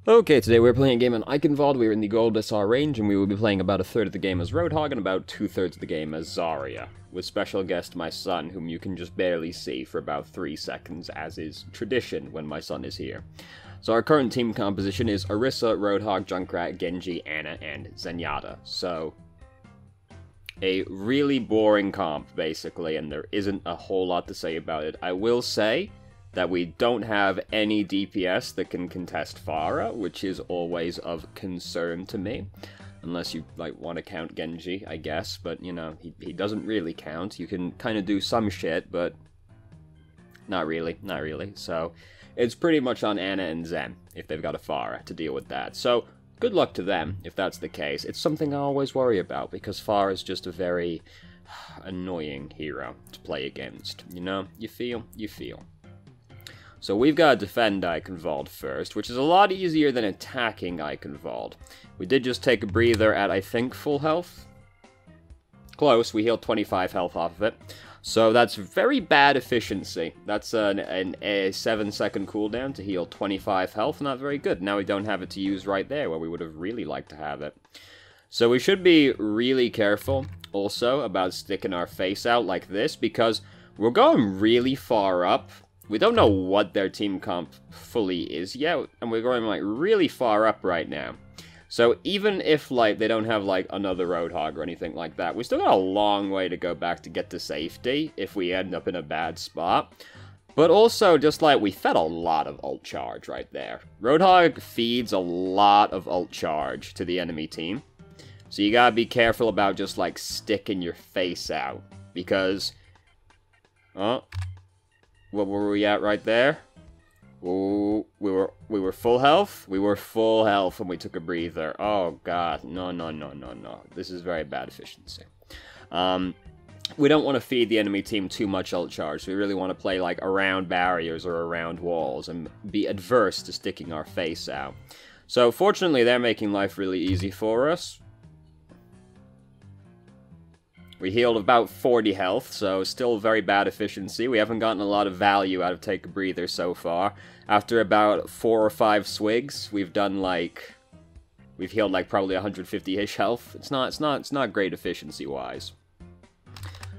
Okay, today we're playing a game on VoD. We're in the Gold SR range, and we will be playing about a third of the game as Roadhog and about 2/3 of the game as Zarya, with special guest my son, whom you can just barely see for about 3 seconds, as is tradition when my son is here. So our current team composition is Orisa, Roadhog, Junkrat, Genji, Ana, and Zenyatta. So a really boring comp, basically, and there isn't a whole lot to say about it. I will say that we don't have any DPS that can contest Pharah, which is always of concern to me. Unless you, want to count Genji, I guess, but, you know, he doesn't really count. You can kind of do some shit, but not really. So, it's pretty much on Ana and Zen, if they've got a Pharah, to deal with that. So, good luck to them, if that's the case. It's something I always worry about, because Pharah is just a very annoying hero to play against. You know? You feel? So we've got to defend VoD first, which is a lot easier than attacking VoD. We did just take a breather at, I think, full health. Close, we healed 25 health off of it. So that's very bad efficiency. That's a 7-second cooldown to heal 25 health, not very good. Now we don't have it to use right there, where we would have really liked to have it. So we should be really careful, also, about sticking our face out like this, because we're going really far up. We don't know what their team comp fully is yet, and we're going, really far up right now. So even if, they don't have, another Roadhog or anything like that, we still got a long way to go back to get to safety if we end up in a bad spot. But also, just, we fed a lot of ult charge right there. Roadhog feeds a lot of ult charge to the enemy team. So you gotta be careful about just, sticking your face out. Because... oh... what were we at right there? Ooh, we were full health? We were full health when we took a breather. Oh god, no. This is very bad efficiency. We don't want to feed the enemy team too much ult charge. We really want to play, around barriers or around walls and be adverse to sticking our face out. So, fortunately, they're making life really easy for us. We healed about 40 health, so still very bad efficiency. We haven't gotten a lot of value out of Take a Breather so far. After about 4 or 5 swigs, we've done we've healed probably 150-ish health. It's not great efficiency-wise.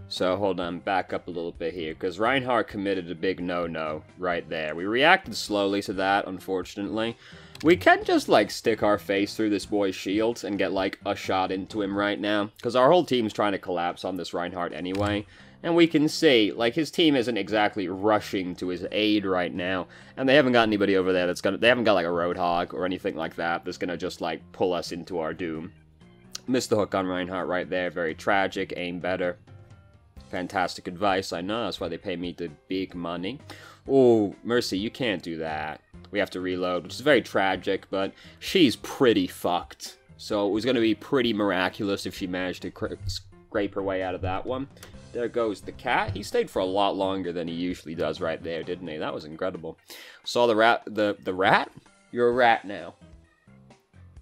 So hold on, back up a little bit here, because Reinhardt committed a big no-no right there. We reacted slowly to that, unfortunately. We can just, stick our face through this boy's shield and get, a shot into him right now. Because our whole team's trying to collapse on this Reinhardt anyway. And we can see, his team isn't exactly rushing to his aid right now. And they haven't got anybody over there that's gonna... they haven't got, a Roadhog or anything like that that's gonna just, pull us into our doom. Missed the hook on Reinhardt right there. Very tragic. Aim better. Fantastic advice, I know. That's why they pay me the big money. Oh, Mercy, you can't do that. We have to reload, which is very tragic, but she's pretty fucked. So it was going to be pretty miraculous if she managed to scrape her way out of that one. There goes the cat. He stayed for a lot longer than he usually does right there, didn't he? That was incredible. Saw the rat. The rat? You're a rat now.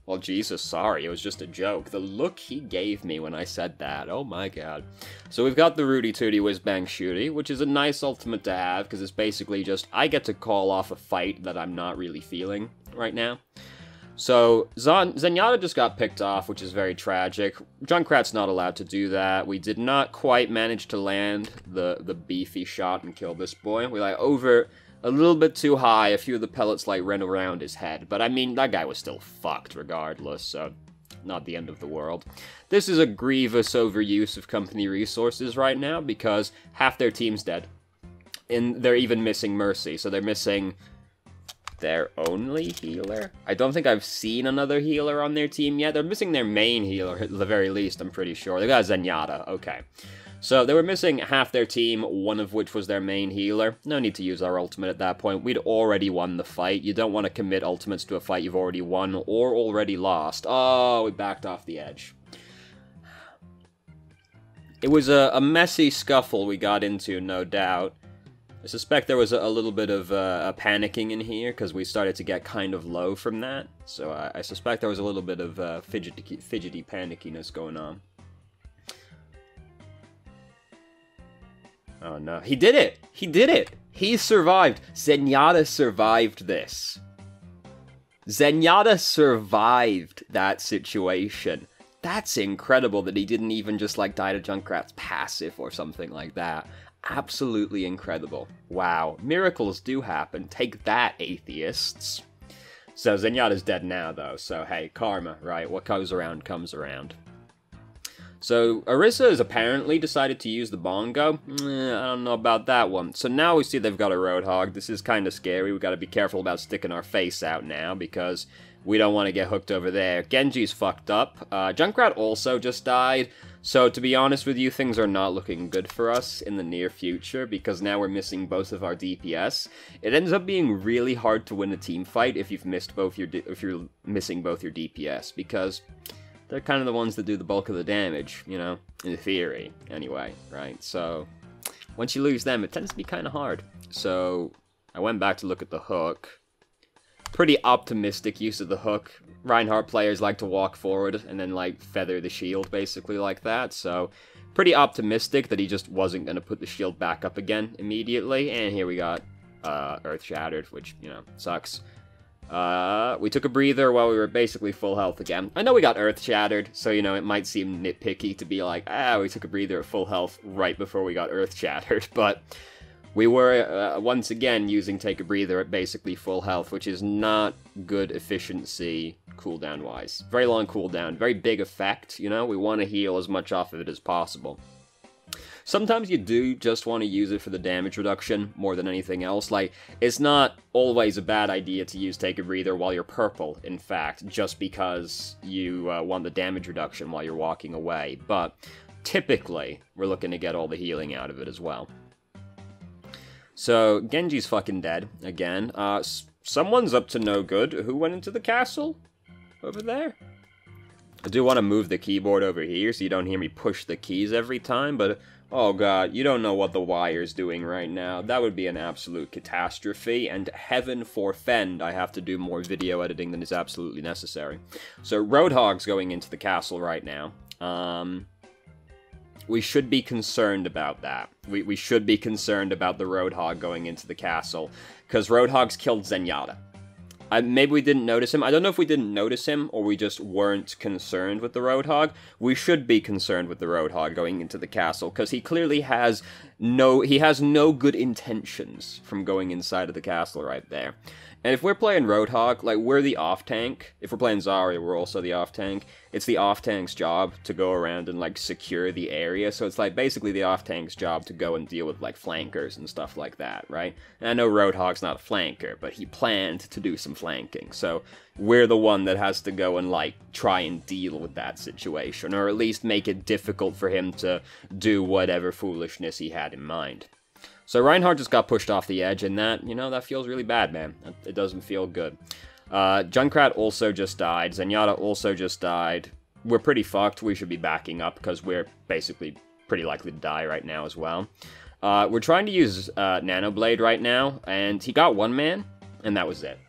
Well, Jesus, sorry, it was just a joke. The look he gave me when I said that, oh my god. So we've got the Rudy Tooty Whiz Bang Shooty, which is a nice ultimate to have, because it's basically just, I get to call off a fight that I'm not really feeling right now. So, Zenyatta just got picked off, which is very tragic. Junkrat's not allowed to do that. We did not quite manage to land the beefy shot and kill this boy. We, over... a little bit too high, a few of the pellets, ran around his head. But, I mean, that guy was still fucked regardless, so not the end of the world. This is a grievous overuse of company resources right now, because half their team's dead. And they're even missing Mercy, so they're missing their only healer? I don't think I've seen another healer on their team yet. They're missing their main healer, at the very least, I'm pretty sure. They got Zenyatta, okay. So, they were missing half their team, one of which was their main healer. No need to use our ultimate at that point. We'd already won the fight. You don't want to commit ultimates to a fight you've already won or already lost. Oh, we backed off the edge. It was a messy scuffle we got into, no doubt. I suspect there was a little bit of panicking in here, because we started to get kind of low from that. So, I suspect there was a little bit of fidgety panickiness going on. Oh no, he did it! He did it! He survived! Zenyatta survived this. Zenyatta survived that situation. That's incredible that he didn't even just, like, die to Junkrat's passive or something like that. Absolutely incredible. Wow. Miracles do happen. Take that, atheists. So Zenyatta's dead now, though, so hey, karma, right? What goes around comes around. So Orisa has apparently decided to use the bongo. I don't know about that one. So now we see they've got a Roadhog. This is kind of scary. We've got to be careful about sticking our face out now, because we don't want to get hooked over there. Genji's fucked up. Junkrat also just died. So to be honest with you, things are not looking good for us in the near future, because now we're missing both of our DPS. It ends up being really hard to win a team fight if you've missed both if you're missing both your DPS, because they're kind of the ones that do the bulk of the damage, you know, in theory, anyway, right? So once you lose them, it tends to be kind of hard. So I went back to look at the hook. Pretty optimistic use of the hook. Reinhardt players like to walk forward and then, like, feather the shield, basically, like that. So pretty optimistic that he just wasn't going to put the shield back up again immediately. And here we got Earth Shattered, which, you know, sucks. We took a breather while we were basically full health again. I know we got Earth Shattered, so, you know, it might seem nitpicky to be like, we took a breather at full health right before we got Earth Shattered, but we were, once again, using Take a Breather at basically full health, which is not good efficiency cooldown-wise. Very long cooldown, very big effect, you know? We want to heal as much off of it as possible. Sometimes you do just want to use it for the damage reduction more than anything else. Like, it's not always a bad idea to use Take a Breather while you're purple, in fact, just because you want the damage reduction while you're walking away. But typically, we're looking to get all the healing out of it as well. So, Genji's fucking dead, again. Someone's up to no good. Who went into the castle? Over there? I do want to move the keyboard over here so you don't hear me push the keys every time, but oh god, you don't know what the wire's doing right now. That would be an absolute catastrophe, and heaven forfend I have to do more video editing than is absolutely necessary. So Roadhog's going into the castle right now. We should be concerned about that. We should be concerned about the Roadhog going into the castle, because Roadhog's killed Zenyatta. Maybe we didn't notice him. I don't know if we didn't notice him, or we just weren't concerned with the Roadhog. We should be concerned with the Roadhog going into the castle, because he clearly has no good intentions from going inside of the castle right there. And if we're playing Roadhog, like, we're the off-tank. If we're playing Zarya, we're also the off-tank. It's the off-tank's job to go around and, like, secure the area. So it's, like, basically the off-tank's job to go and deal with, like, flankers and stuff like that, right? And I know Roadhog's not a flanker, but he planned to do some flanking. So we're the one that has to go and, like, try and deal with that situation. Or at least make it difficult for him to do whatever foolishness he had in mind. So Reinhardt just got pushed off the edge, and that, you know, that feels really bad, man. It doesn't feel good. Junkrat also just died. Zenyatta also just died. We're pretty fucked. We should be backing up, because we're basically pretty likely to die right now as well. We're trying to use Nanoblade right now, and he got one man, and that was it.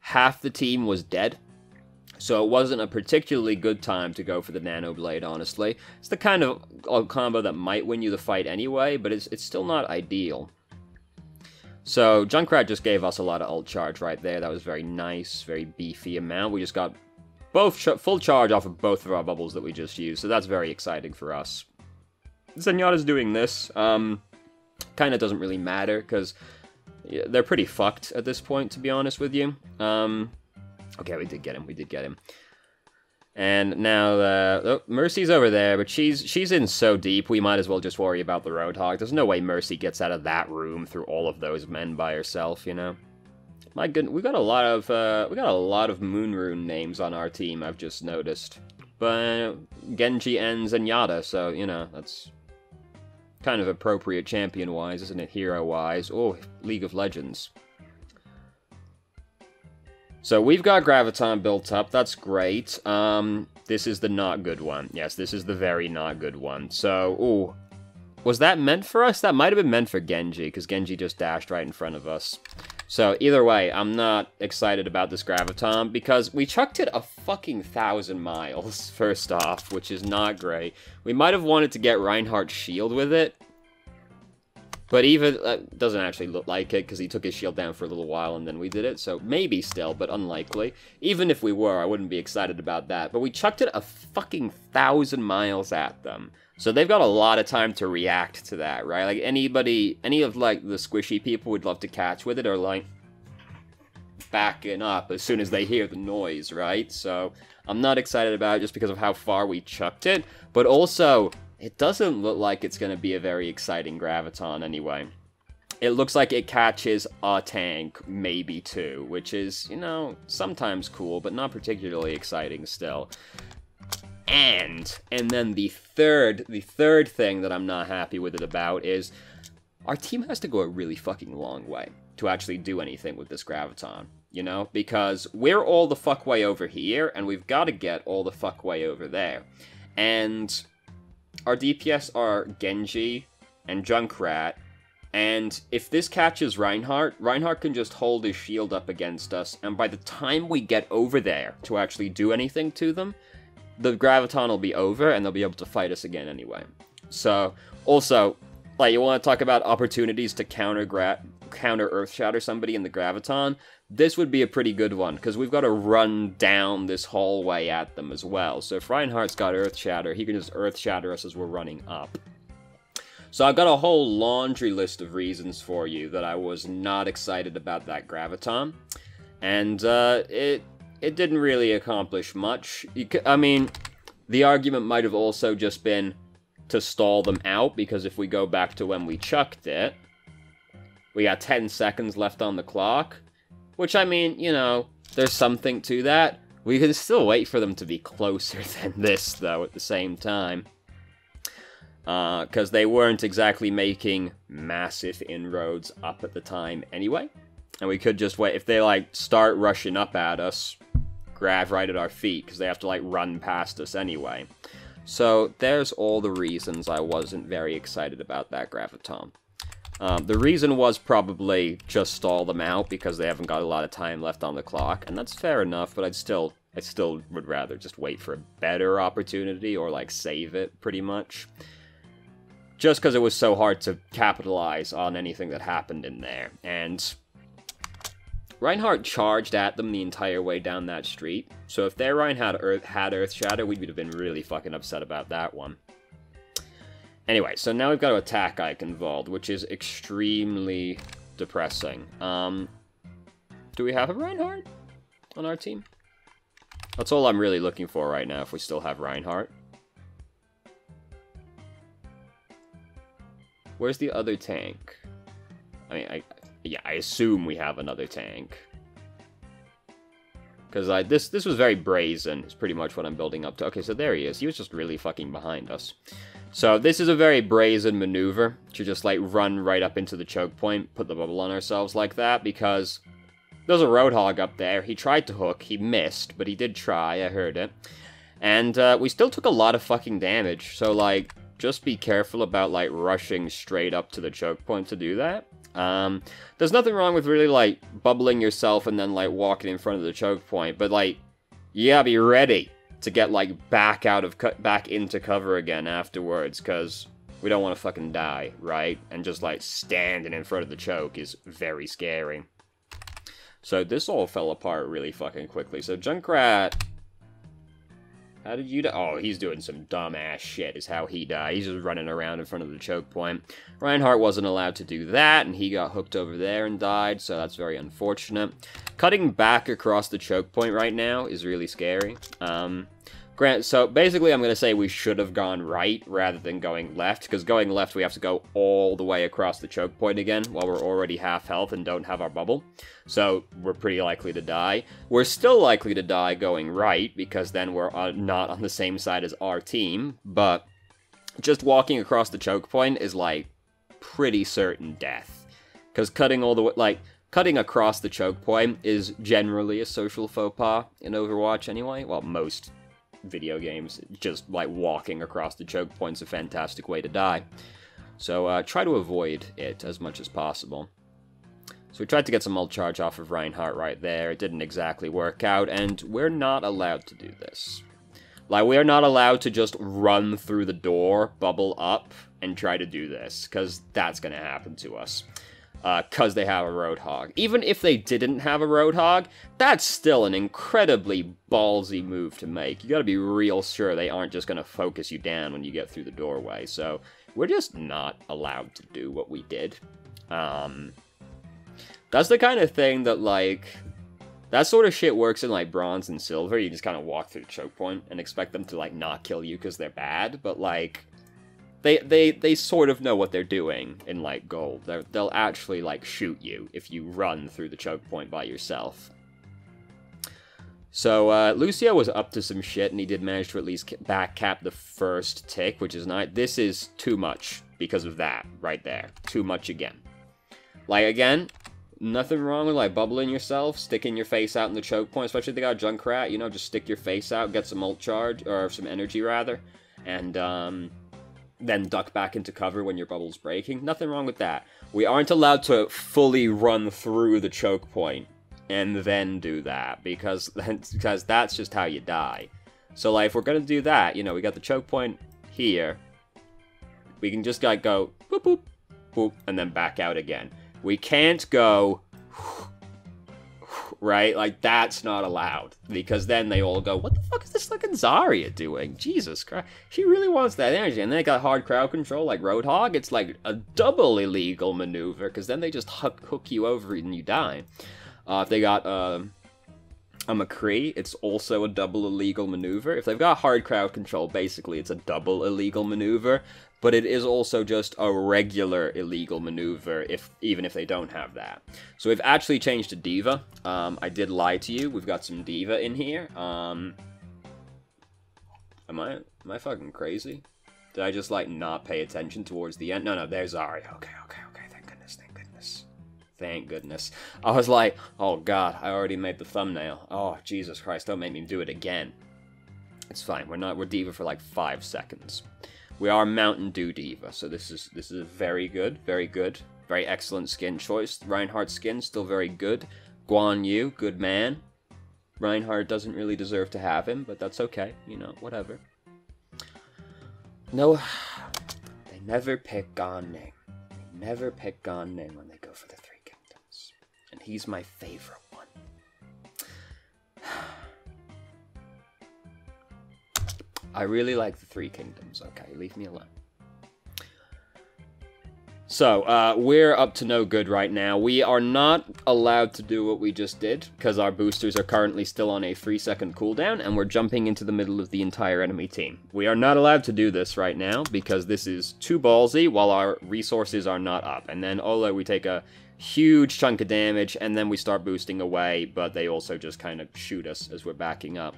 Half the team was dead. So it wasn't a particularly good time to go for the Nanoblade, honestly. It's the kind of combo that might win you the fight anyway, but it's still not ideal. So Junkrat just gave us a lot of ult charge right there. That was very nice, very beefy amount. We just got both full charge off of both of our bubbles that we just used, so that's very exciting for us. Zenyatta's doing this. Kind of doesn't really matter, because they're pretty fucked at this point, to be honest with you. Okay, we did get him, And now, Mercy's over there, but she's in so deep, we might as well just worry about the Roadhog. There's no way Mercy gets out of that room through all of those men by herself, you know? My goodness, we got a lot of Moonrune names on our team, I've just noticed. But Genji and Zenyatta, so, you know, that's kind of appropriate champion-wise, isn't it? Hero-wise. Oh, League of Legends. So we've got Graviton built up, that's great. This is the not good one. Yes, this is the very not good one. So, ooh. Was that meant for us? That might have been meant for Genji, because Genji just dashed right in front of us. So, either way, I'm not excited about this Graviton, because we chucked it a fucking 1,000 miles, first off, which is not great. We might have wanted to get Reinhardt's shield with it. But even, doesn't actually look like it, because he took his shield down for a little while and then we did it, so maybe still, but unlikely. Even if we were, I wouldn't be excited about that. But we chucked it a fucking 1,000 miles at them. So they've got a lot of time to react to that, right? Like, any of, like, the squishy people would love to catch with it, or, like, backing up as soon as they hear the noise, right? So, I'm not excited about it just because of how far we chucked it, but also, it doesn't look like it's going to be a very exciting graviton anyway. It looks like it catches a tank, maybe two, which is, you know, sometimes cool, but not particularly exciting still. And then the third thing that I'm not happy with it about is our team has to go a really fucking long way to actually do anything with this graviton, you know? Because we're all the fuck way over here, and we've got to get all the fuck way over there. And our DPS are Genji and Junkrat, and if this catches Reinhardt, Reinhardt can just hold his shield up against us, and by the time we get over there to actually do anything to them, the graviton will be over, and they'll be able to fight us again anyway. So, also, like, you want to talk about opportunities to counter Earthshatter somebody in the graviton? This would be a pretty good one, because we've got to run down this hallway at them as well. So if Reinhardt's got Earthshatter, he can just Earthshatter us as we're running up. So I've got a whole laundry list of reasons for you that I was not excited about that graviton. And it didn't really accomplish much. I mean, the argument might have also just been to stall them out, because if we go back to when we chucked it, we got 10 seconds left on the clock. Which, I mean, you know, there's something to that. We can still wait for them to be closer than this, though, at the same time. Because they weren't exactly making massive inroads up at the time anyway. And we could just wait. If they, like, start rushing up at us, grab right at our feet, because they have to, like, run past us anyway. So, there's all the reasons I wasn't very excited about that graviton. The reason was probably just stall them out because they haven't got a lot of time left on the clock, and that's fair enough, but I still would rather just wait for a better opportunity or, like, save it, pretty much. Just because it was so hard to capitalize on anything that happened in there, and Reinhardt charged at them the entire way down that street, so if their Reinhardt had Earthshatter, we would have been really fucking upset about that one. Anyway, so now we've got to attack icon VoD, which is extremely depressing. Do we have a Reinhardt on our team? That's all I'm really looking for right now, if we still have Reinhardt. Where's the other tank? I mean, I assume we have another tank. Because this was very brazen, is pretty much what I'm building up to. Okay, so there he is. He was just really fucking behind us. So this is a very brazen maneuver to just, like, run right up into the choke point, put the bubble on ourselves like that, because there's a Roadhog up there. He tried to hook, he missed, but he did try, I heard it. And we still took a lot of fucking damage, so, like, just be careful about, like, rushing straight up to the choke point to do that. There's nothing wrong with really, like, bubbling yourself and then, like, walking in front of the choke point, but, like, you gotta be ready to get, like, back into cover again afterwards, because we don't want to fucking die, right? And just, like, standing in front of the choke is very scary. So this all fell apart really fucking quickly. So Junkrat, how did you die? Oh, he's doing some dumbass shit is how he died. He's just running around in front of the choke point. Reinhardt wasn't allowed to do that, and he got hooked over there and died, so that's very unfortunate. Cutting back across the choke point right now is really scary. So basically I'm going to say we should have gone right rather than going left, because going left we have to go all the way across the choke point again while we're already half health and don't have our bubble. So we're pretty likely to die. We're still likely to die going right, because then we're not on the same side as our team, but just walking across the choke point is, like, pretty certain death. Because cutting all the way, like, cutting across the choke point is generally a social faux pas in Overwatch anyway. Well, most video games, just, like, walking across the choke point's a fantastic way to die. So, try to avoid it as much as possible. So we tried to get some ult charge off of Reinhardt right there. It didn't exactly work out, and we're not allowed to do this. Like, we are not allowed to just run through the door, bubble up, and try to do this, because that's going to happen to us. Because they have a Roadhog. Even if they didn't have a Roadhog, that's still an incredibly ballsy move to make. You gotta be real sure they aren't just gonna focus you down when you get through the doorway. So, we're just not allowed to do what we did. That's the kind of thing that, like... That sort of shit works in, like, bronze and silver. You just kind of walk through the choke point and expect them to, like, not kill you because they're bad. But, like... They sort of know what they're doing in, like, gold. They'll actually, like, shoot you if you run through the choke point by yourself. So, Lucio was up to some shit, and he did manage to at least back cap the first tick, which is not... This is too much because of that, right there. Too much again. Like, again, nothing wrong with, like, bubbling yourself, sticking your face out in the choke point, especially if they got a Junkrat, you know, just stick your face out, get some ult charge, or some energy, rather, and, then duck back into cover when your bubble's breaking. Nothing wrong with that. We aren't allowed to fully run through the choke point and then do that, because that's just how you die. So, like, if we're gonna do that, you know, we got the choke point here. We can just, like, go boop, boop, boop, and then back out again. We can't go... Right? Like, that's not allowed. Because then they all go, what the fuck is this fucking Zarya doing? Jesus Christ. She really wants that energy. And then they got hard crowd control like Roadhog. It's like a double illegal maneuver. Because then they just hook you over and you die. If they got a McCree, it's also a double illegal maneuver. If they've got hard crowd control, basically it's a double illegal maneuver. But it is also just a regular illegal maneuver, even if they don't have that. So we've actually changed to D.Va. I did lie to you. We've got some D.Va in here. Am I fucking crazy? Did I just, like, not pay attention towards the end? No, there's Zarya. Okay. Thank goodness. Thank goodness. I was like, oh god, I already made the thumbnail. Oh, Jesus Christ, don't make me do it again. It's fine. We're D.Va for, like, 5 seconds. We are Mountain Dew D.Va, so this is a very good, very excellent skin choice. Reinhardt's skin, still very good. Guan Yu, good man. Reinhardt doesn't really deserve to have him, but that's okay, you know, whatever. No, they never pick Gan Ning. They never pick Gan Ning when they go for the Three Kingdoms. And he's my favorite one. I really like the Three Kingdoms, okay? Leave me alone. So, we're up to no good right now. We are not allowed to do what we just did, because our boosters are currently still on a 3-second cooldown, and we're jumping into the middle of the entire enemy team. We are not allowed to do this right now, because this is too ballsy, while our resources are not up. And then, we take a huge chunk of damage, and then we start boosting away, but they also just kind of shoot us as we're backing up.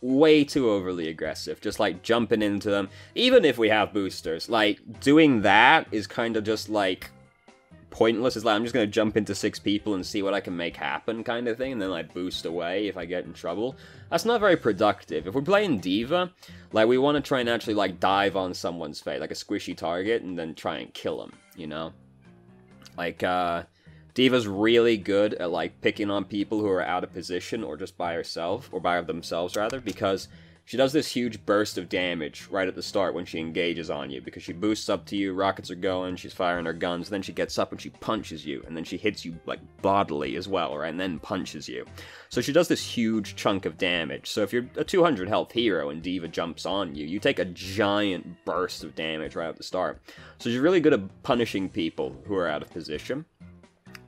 Way too overly aggressive, just like jumping into them, even if we have boosters. Like, doing that is kind of just like pointless. It's like, I'm just gonna jump into 6 people and see what I can make happen kind of thing, and then like boost away if I get in trouble. That's not very productive. If we're playing D.Va, like, we want to try and actually like dive on someone's face, like a squishy target, and then try and kill them, you know? Like, D.Va's really good at, like, picking on people who are out of position or just by herself, or by themselves, rather, because she does this huge burst of damage right at the start when she engages on you, because she boosts up to you, rockets are going, she's firing her guns, then she gets up and she punches you, and then she hits you, like, bodily as well, right, and then punches you. So she does this huge chunk of damage. So if you're a 200 health hero and D.Va jumps on you, you take a giant burst of damage right at the start. So she's really good at punishing people who are out of position.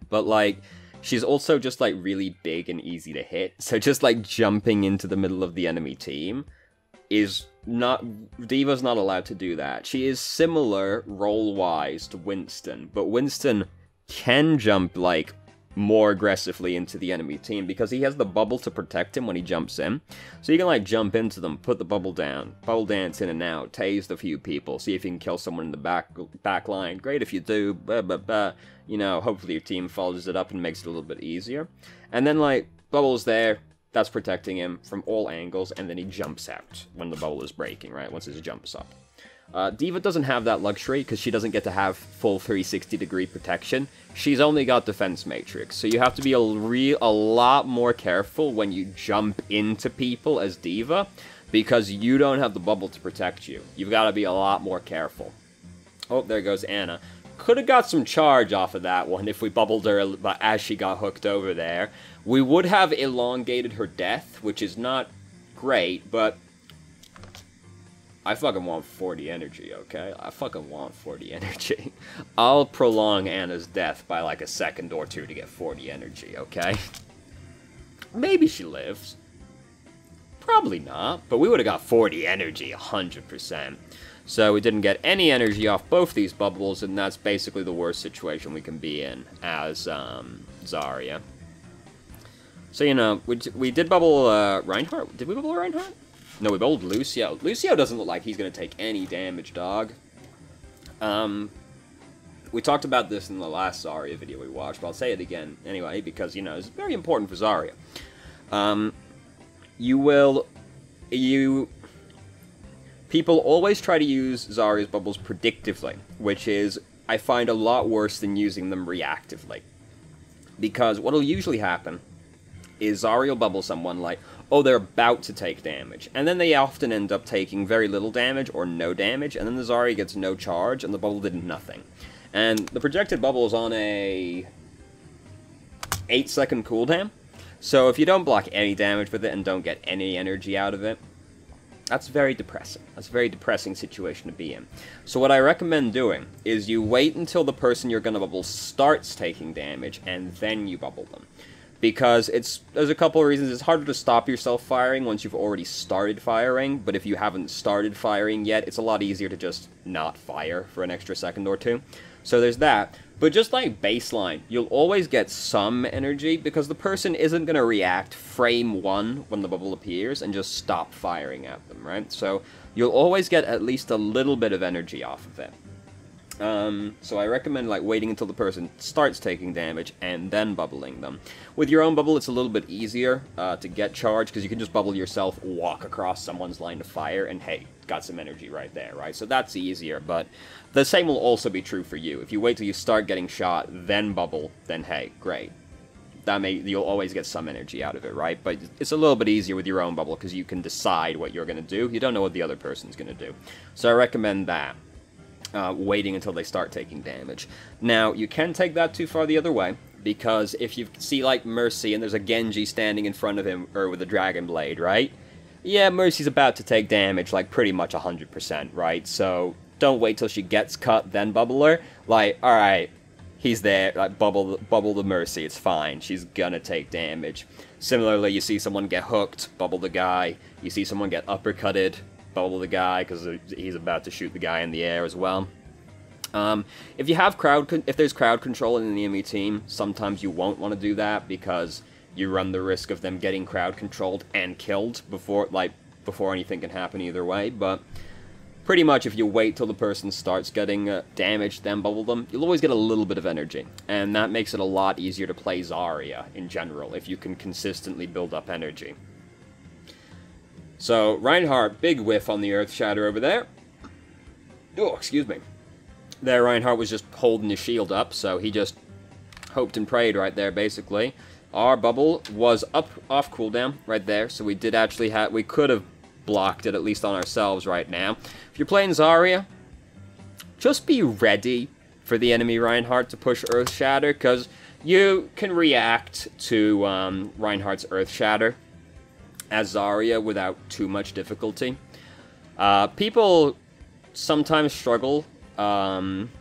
But, like, she's also just, like, really big and easy to hit. So just, like, jumping into the middle of the enemy team is not... D.Va's not allowed to do that. She is similar, role-wise, to Winston. But Winston can jump, like, more aggressively into the enemy team because he has the bubble to protect him when he jumps in. So you can, like, jump into them, put the bubble down, bubble dance in and out, tased a few people, see if you can kill someone in the back line. Great if you do, you know, hopefully your team follows it up and makes it a little bit easier. And then, like, bubble's there, that's protecting him from all angles, and then he jumps out when the bubble is breaking, right, once his jumps up. D.Va doesn't have that luxury because she doesn't get to have full 360-degree protection. She's only got defense matrix, so you have to be a lot more careful when you jump into people as D.Va, because you don't have the bubble to protect you. You've got to be a lot more careful. Oh, there goes Anna. Could have got some charge off of that one if we bubbled her as she got hooked over there. We would have elongated her death, which is not great, but I fucking want 40 energy, okay? I fucking want 40 energy. I'll prolong Anna's death by like a second or two to get 40 energy, okay? Maybe she lives. Probably not, but we would have got 40 energy, 100%. So we didn't get any energy off both these bubbles, and that's basically the worst situation we can be in as Zarya. So, you know, we did bubble Reinhardt. Did we bubble Reinhardt? No, we bubbled Lucio. Lucio doesn't look like he's going to take any damage, dog. We talked about this in the last Zarya video we watched, but I'll say it again anyway, because, you know, it's very important for Zarya. People always try to use Zarya's bubbles predictively, which is, I find, a lot worse than using them reactively. Because what will usually happen is Zarya will bubble someone like, oh, they're about to take damage. And then they often end up taking very little damage or no damage, and then the Zarya gets no charge, and the bubble did nothing. And the projected bubble is on a 8-second cooldown. So if you don't block any damage with it and don't get any energy out of it, that's very depressing. That's a very depressing situation to be in. So what I recommend doing is you wait until the person you're going to bubble starts taking damage, and then you bubble them. Because there's a couple of reasons. It's harder to stop yourself firing once you've already started firing, but if you haven't started firing yet, it's a lot easier to just not fire for an extra second or two. So there's that. But just like baseline, you'll always get some energy, because the person isn't going to react frame 1 when the bubble appears and just stop firing at them, right? So you'll always get at least a little bit of energy off of it. So I recommend like waiting until the person starts taking damage and then bubbling them. With your own bubble, it's a little bit easier to get charged, because you can just bubble yourself, walk across someone's line of fire, and hey, got some energy right there, right? So that's easier, but the same will also be true for you. If you wait till you start getting shot, then bubble, then hey, great. You'll always get some energy out of it, right? But it's a little bit easier with your own bubble, because you can decide what you're going to do. You don't know what the other person's going to do. So I recommend that. Waiting until they start taking damage. Now, you can take that too far the other way, because if you see, like, Mercy, and there's a Genji standing in front of him, or with a Dragon Blade, right? Yeah, Mercy's about to take damage, like, pretty much 100%, right? So, don't wait till she gets cut, then bubble her. Like, alright, he's there, like, bubble the Mercy, it's fine, she's gonna take damage. Similarly, you see someone get hooked, bubble the guy. You see someone get uppercutted, bubble the guy, because he's about to shoot the guy in the air as well. If there's crowd control in the enemy team, sometimes you won't want to do that, because you run the risk of them getting crowd controlled and killed before anything can happen either way. But pretty much if you wait till the person starts getting damaged, then bubble them, you'll always get a little bit of energy. And that makes it a lot easier to play Zarya in general, if you can consistently build up energy. So, Reinhardt, big whiff on the Earth Shatter over there. Oh, excuse me. There, Reinhardt was just holding his shield up, so he just hoped and prayed right there, basically. Our bubble was off cooldown right there, so we could have blocked it, at least on ourselves right now. If you're playing Zarya, just be ready for the enemy Reinhardt to push Earth Shatter, because you can react to Reinhardt's Earth Shatter as Zarya without too much difficulty. People sometimes struggle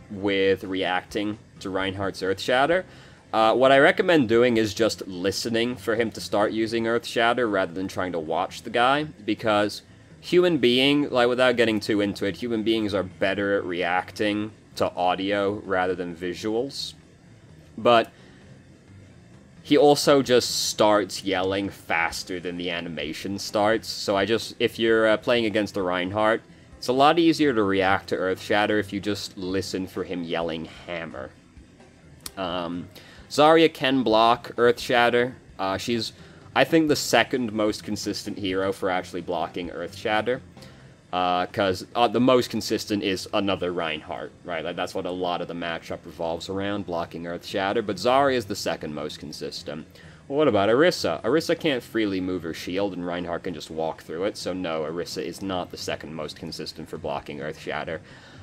with reacting to Reinhardt's Earth Shatter. What I recommend doing is just listening for him to start using Earth Shatter rather than trying to watch the guy, because without getting too into it, human beings are better at reacting to audio rather than visuals. But he also just starts yelling faster than the animation starts, so if you're playing against a Reinhardt, it's a lot easier to react to Earth Shatter if you just listen for him yelling hammer. Zarya can block Earth Shatter. She's, I think, the second most consistent hero for actually blocking Earth Shatter. Because the most consistent is another Reinhardt, right? Like, that's what a lot of the matchup revolves around, blocking Earth Shatter. But Zarya is the second most consistent. Well, what about Orisa? Orisa can't freely move her shield, and Reinhardt can just walk through it, so no, Orisa is not the second most consistent for blocking Earth Shatter.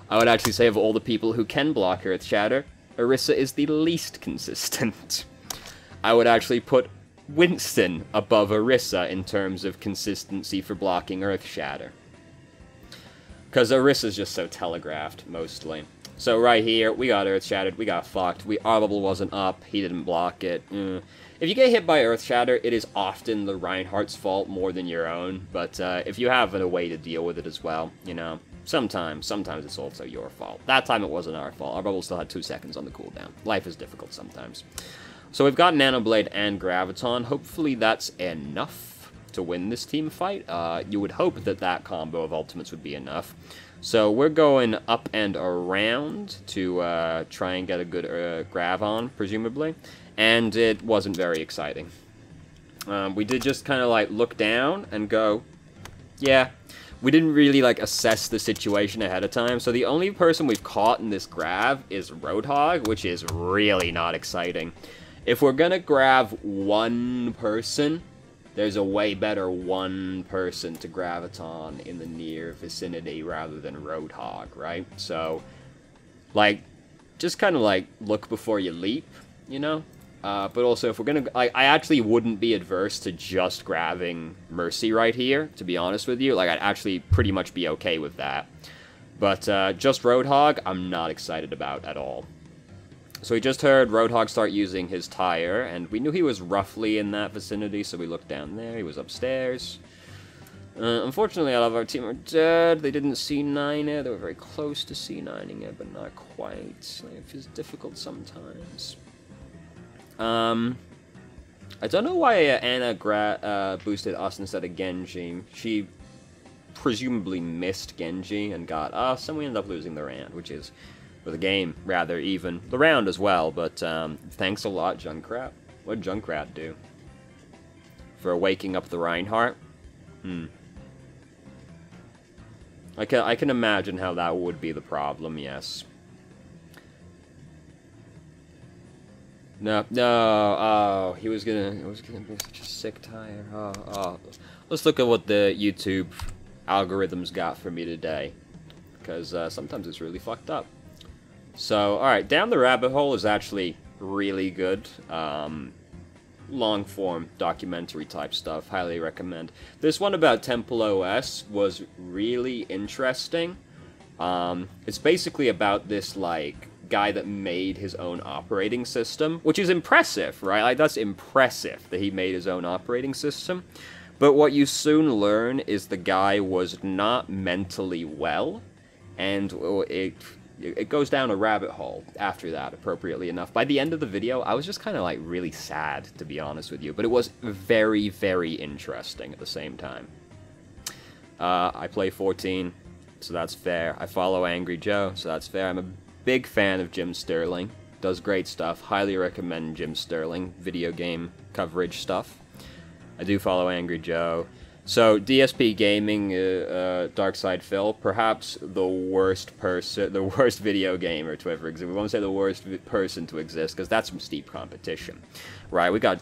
I would actually say of all the people who can block Earth Shatter, Orisa is the least consistent. I would actually put Winston above Orisa in terms of consistency for blocking Earth Shatter. Because Orisa's just so telegraphed, mostly. So right here, we got Earth Shattered, we got fucked, our bubble wasn't up, he didn't block it. If you get hit by Earth Shatter, it is often the Reinhardt's fault more than your own, but if you have a way to deal with it as well, you know, sometimes it's also your fault. That time it wasn't our fault, our bubble still had 2 seconds on the cooldown. Life is difficult sometimes. So we've got Nanoblade and Graviton, hopefully that's enough to win this team fight. You would hope that that combo of ultimates would be enough. So we're going up and around to try and get a good grav on, presumably. And it wasn't very exciting. We did just kind of like look down and go, yeah. We didn't really like assess the situation ahead of time. So the only person we've caught in this grav is Roadhog, which is really not exciting. If we're gonna grab one person, there's a way better one person to Graviton in the near vicinity rather than Roadhog, right? So, like, just kind of, like, look before you leap, you know? But also, if we're gonna... I actually wouldn't be adverse to just grabbing Mercy right here, to be honest with you. Like, I'd actually pretty much be okay with that. But, just Roadhog, I'm not excited about at all. So we just heard Roadhog start using his tire, and we knew he was roughly in that vicinity, so we looked down there. He was upstairs. Unfortunately, a lot of our team are dead. They didn't C9 it. They were very close to C9ing it, but not quite. Life is difficult sometimes. I don't know why Anna boosted us instead of Genji. She presumably missed Genji and got us, and we ended up losing the round, which is... for the game, rather, even. The round as well, but thanks a lot, Junkrat. What did Junkrat do? For waking up the Reinhardt? I can imagine how that would be the problem, yes. No, oh, he was gonna be such a sick tire. Oh. Let's look at what the YouTube algorithms got for me today. Because sometimes it's really fucked up. So, alright, Down the Rabbit Hole is actually really good. Long-form documentary type stuff, highly recommend. This one about Temple OS was really interesting. It's basically about this, like, guy that made his own operating system, which is impressive, right? Like, that's impressive that he made his own operating system. But what you soon learn is the guy was not mentally well, and it goes down a rabbit hole after that, appropriately enough. By the end of the video, I was just kind of, like, really sad, to be honest with you. But it was very, very interesting at the same time. I play 14, so that's fair. I follow Angry Joe, so that's fair. I'm a big fan of Jim Sterling. Does great stuff. Highly recommend Jim Sterling. Video game coverage stuff. I do follow Angry Joe. So, DSP Gaming, Darkside Phil, perhaps the worst video gamer to ever exist. We won't say the worst person to exist, because that's some steep competition. Right, we got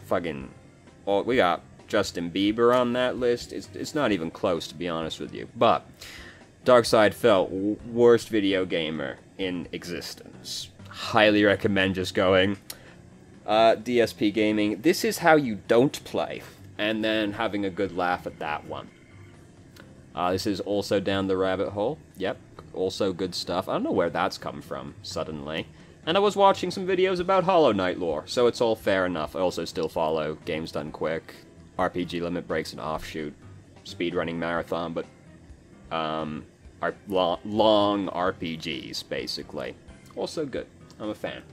we got Justin Bieber on that list. It's not even close, to be honest with you. But, Darkside Phil, worst video gamer in existence. Highly recommend just going, DSP Gaming, this is how you don't play. And then having a good laugh at that one. This is also Down the Rabbit Hole. Yep, also good stuff. I don't know where that's come from, suddenly. And I was watching some videos about Hollow Knight lore, so it's all fair enough. I also still follow Games Done Quick, RPG Limit Breaks, and Offshoot, Speedrunning Marathon, but long RPGs, basically. Also good. I'm a fan.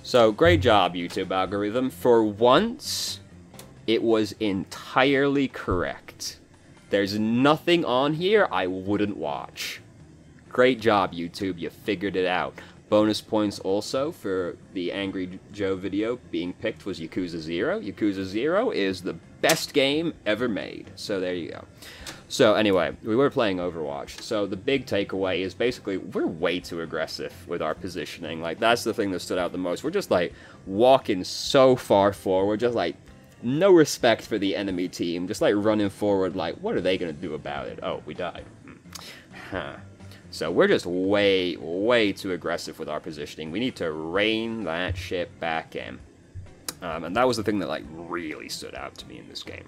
So, great job, YouTube algorithm. For once... it was entirely correct. There's nothing on here I wouldn't watch. Great job, YouTube. You figured it out. Bonus points also for the Angry Joe video being picked was Yakuza 0. Yakuza 0 is the best game ever made. So there you go. So anyway, we were playing Overwatch. So the big takeaway is basically we're way too aggressive with our positioning. Like, that's the thing that stood out the most. We're just, like, walking so far forward, just, like, no respect for the enemy team, just like running forward like, what are they going to do about it? Oh, we died. Huh. So we're just way, way too aggressive with our positioning. We need to rein that ship back in. And that was the thing that like really stood out to me in this game.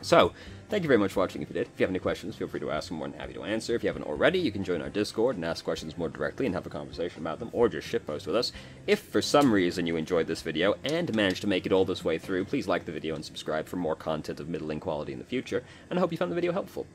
So, thank you very much for watching if you did. If you have any questions, feel free to ask. I'm more than happy to answer. If you haven't already, you can join our Discord and ask questions more directly and have a conversation about them, or just shitpost with us. If for some reason you enjoyed this video and managed to make it all this way through, please like the video and subscribe for more content of middling quality in the future, and I hope you found the video helpful.